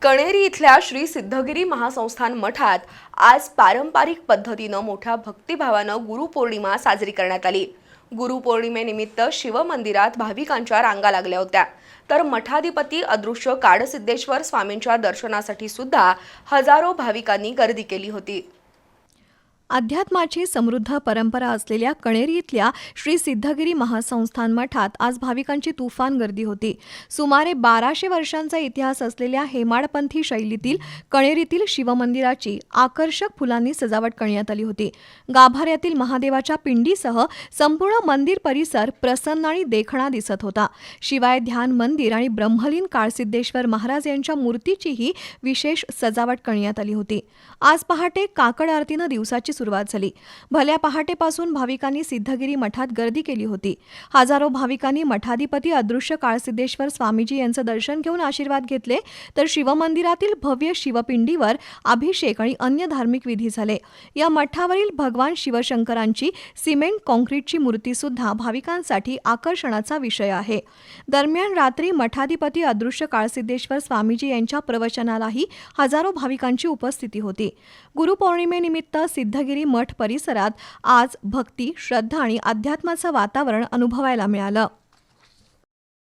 कणेरी इथल्या श्री सिद्धगिरी महासंस्थान मठात आज पारंपरिक पद्धतीनं मोठ्या भक्तिभावानं गुरुपौर्णिमा साजरी करण्यात आली। गुरुपौर्णिमेनिमित्त शिवमंदिरात भाविकांच्या रांगा लागल्या होत्या, तर मठाधिपती अदृश्य काडसिद्धेश्वर स्वामींच्या दर्शनासाठी सुद्धा हजारो भाविकांनी गर्दी केली होती। अध्यात्माची समृद्ध परंपरा असलेल्या कणेरी इथल्या श्री सिद्धगिरी महासंस्थान मठात आज भाविकांची तुफान गर्दी होती। सुमारे 1200 वर्षांचा इतिहास असलेल्या हेमाडपंथी शैलीतील कणेरीतील शिवमंदिराची आकर्षक फुलांनी सजावट करण्यात आली होती। गाभाऱ्यातील महादेवाच्या पिंडीसह संपूर्ण मंदिर परिसर प्रसन्न आणि देखणा दिसत होता। शिवाय ध्यान मंदिर आणि ब्रह्मलीन काळसिद्धेश्वर महाराज यांच्या मूर्तीचीही विशेष सजावट करण्यात आली होती। आज पहाटे काकड आरतीनं दिवसाची सुरुवात झाली। भल्या पहाटेपासून भाविकांनी सिद्धगिरी मठात गर्दी केली होती। हजारो भाविकांनी मठाधिपती अदृश्य काळसिद्धेश्वर स्वामीजी यांचं दर्शन घेऊन आशीर्वाद घेतले, तर शिवमंदिरातील भव्य शिवपिंडीवर अभिषेक आणि अन्य धार्मिक विधी झाले। या मठावरील भगवान शिवशंकरांची सिमेंट कॉन्क्रीटची मूर्ती सुद्धा भाविकांसाठी आकर्षणाचा विषय आहे। दरम्यान रात्री मठाधिपती अदृश्य काळसिद्धेश्वर स्वामीजी यांच्या प्रवचनालाही हजारो भाविकांची उपस्थिती होती। गुरुपौर्णिमेनिमित्त सिद्धगिरी मठ परिसरात आज भक्ती, श्रद्धा आणि अध्यात्माचं वातावरण अनुभवायला मिळालं।